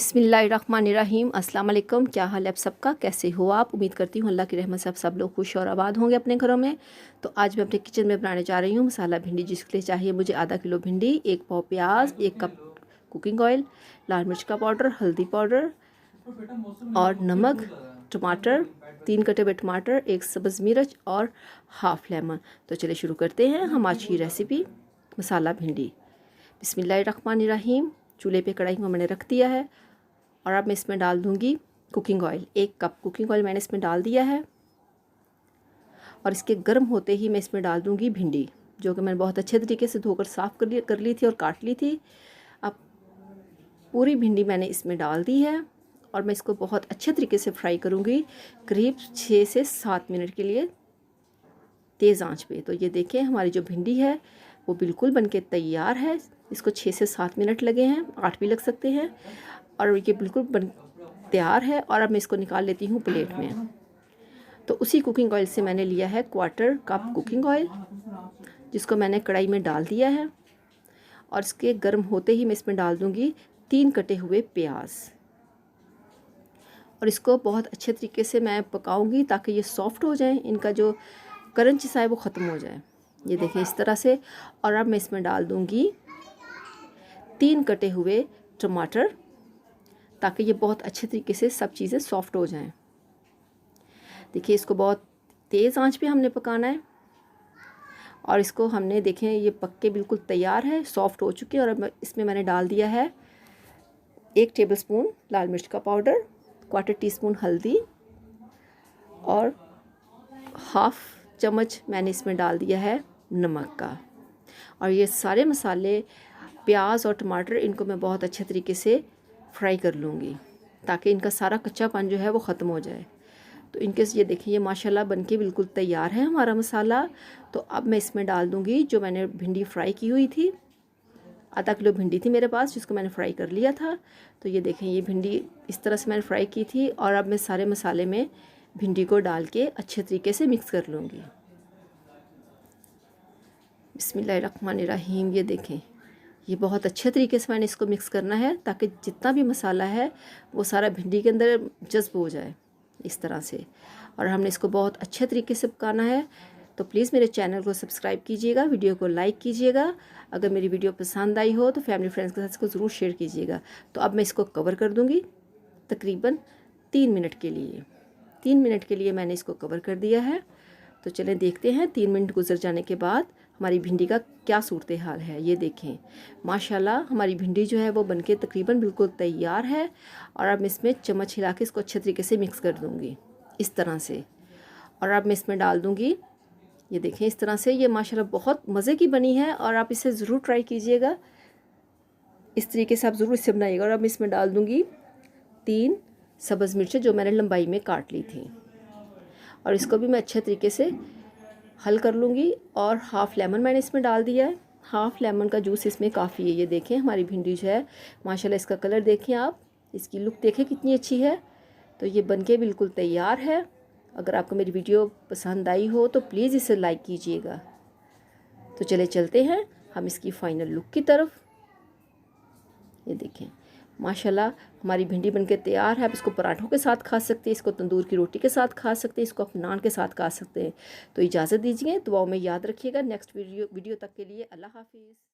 बिस्मिल्लाहिर्रहमानिर्रहीम। अस्सलाम वालेकुम। क्या हाल है आप सबका, कैसे हो आप? उम्मीद करती हूँ अल्लाह की रहमत से आप सब लोग खुश और आबाद होंगे अपने घरों में। तो आज मैं अपने किचन में बनाने जा रही हूँ मसाला भिंडी, जिसके लिए चाहिए मुझे आधा किलो भिंडी, 1 पाव प्याज, 1 कप कुकिंग ऑयल, लाल मिर्च का पाउडर, हल्दी पाउडर और नमक, टमाटर, 3 कटे हुए टमाटर, 1 सब्ज़ मिर्च और हाफ़ लेमन। तो चलिए शुरू करते हैं हम आज की रेसिपी मसाला भिंडी। बिस्मिल्लाहिर्रहमानिर्रहीम। चूल्हे पे कढ़ाई को मैंने रख दिया है और अब मैं इसमें डाल दूंगी cooking oil. 1 cup cooking oil मैंने इसमें डाल दिया है और इसके गर्म होते ही मैं इसमें डाल दूंगी भिंडी, जो कि मैंने बहुत अच्छे तरीके से धोकर साफ़ कर ली थी और काट ली थी। अब पूरी भिंडी मैंने इसमें डाल दी है और मैं इसको बहुत अच्छे तरीके से फ्राई करूँगी, करीब 6 से 7 मिनट के लिए तेज़ आंच पे। तो ये देखें हमारी जो भिंडी है वो बिल्कुल बनके तैयार है। इसको 6 से 7 मिनट लगे हैं, 8 भी लग सकते हैं, और ये बिल्कुल बन तैयार है। और अब मैं इसको निकाल लेती हूँ प्लेट में। तो उसी कुकिंग ऑयल से मैंने लिया है 1/4 कप कुकिंग ऑयल, जिसको मैंने कढ़ाई में डाल दिया है और इसके गर्म होते ही मैं इसमें डाल दूँगी 3 कटे हुए प्याज और इसको बहुत अच्छे तरीके से मैं पकाऊंगी ताकि ये सॉफ्ट हो जाए, इनका जो क्रंच सा है वो ख़त्म हो जाए। ये देखें इस तरह से। और अब मैं इसमें डाल दूँगी 3 कटे हुए टमाटर, ताकि ये बहुत अच्छे तरीके से सब चीज़ें सॉफ्ट हो जाएं। देखिए इसको बहुत तेज़ आंच पे हमने पकाना है और इसको हमने देखें ये पक के बिल्कुल तैयार है, सॉफ्ट हो चुके हैं। और अब इसमें मैंने डाल दिया है 1 टेबलस्पून लाल मिर्च का पाउडर, 1/4 टीस्पून हल्दी और हाफ़ चम्मच मैंने इसमें डाल दिया है नमक का। और ये सारे मसाले, प्याज और टमाटर, इनको मैं बहुत अच्छे तरीके से फ्राई कर लूँगी ताकि इनका सारा कच्चापन जो है वो ख़त्म हो जाए। तो इनके ये देखिए ये माशाल्लाह बनके बिल्कुल तैयार है हमारा मसाला। तो अब मैं इसमें डाल दूँगी जो मैंने भिंडी फ्राई की हुई थी। आधा किलो भिंडी थी मेरे पास, जिसको मैंने फ्राई कर लिया था। तो ये देखें ये भिंडी इस तरह से मैंने फ्राई की थी और अब मैं सारे मसाले में भिंडी को डाल के अच्छे तरीके से मिक्स कर लूँगी। बिस्मिल्लाहिर्रहमानिर्रहीम। ये देखें ये बहुत अच्छे तरीके से मैंने इसको मिक्स करना है ताकि जितना भी मसाला है वो सारा भिंडी के अंदर जज्ब हो जाए इस तरह से। और हमने इसको बहुत अच्छे तरीके से पकाना है। तो प्लीज़ मेरे चैनल को सब्सक्राइब कीजिएगा, वीडियो को लाइक कीजिएगा। अगर मेरी वीडियो पसंद आई हो तो फैमिली फ्रेंड्स के साथ इसको ज़रूर शेयर कीजिएगा। तो अब मैं इसको कवर कर दूँगी तकरीबन 3 मिनट के लिए। 3 मिनट के लिए मैंने इसको कवर कर दिया है। तो चलें देखते हैं 3 मिनट गुजर जाने के बाद हमारी भिंडी का क्या सूरत हाल है। ये देखें माशाल्लाह हमारी भिंडी जो है वो बनके तकरीबन बिल्कुल तैयार है। और अब मैं इसमें चम्मच हिला के इसको अच्छे तरीके से मिक्स कर दूँगी इस तरह से। और अब मैं इसमें डाल दूँगी, ये देखें इस तरह से, ये माशाल्लाह बहुत मज़े की बनी है और आप इसे ज़रूर ट्राई कीजिएगा। इस तरीके से आप ज़रूर इसे बनाइएगा। और अब मैं इसमें डाल दूँगी 3 सब्ज़ मिर्चें जो मैंने लंबाई में काट ली थी और इसको भी मैं अच्छे तरीके से हल कर लूँगी। और हाफ़ लेमन मैंने इसमें डाल दिया है, हाफ़ लेमन का जूस इसमें काफ़ी है। ये देखें हमारी भिंडी जो है माशाल्लाह इसका कलर देखें आप, इसकी लुक देखें कितनी अच्छी है। तो ये बनके बिल्कुल तैयार है। अगर आपको मेरी वीडियो पसंद आई हो तो प्लीज़ इसे लाइक कीजिएगा। तो चले चलते हैं हम इसकी फ़ाइनल लुक की तरफ। ये देखें माशाल्लाह हमारी भिंडी बनके तैयार है। आप इसको पराठों के साथ खा सकते हैं, इसको तंदूर की रोटी के साथ खा सकते हैं, इसको आप नान के साथ खा सकते हैं। तो इजाज़त दीजिए, दुआओं में याद रखिएगा। नेक्स्ट वीडियो तक के लिए अल्लाह हाफिज़।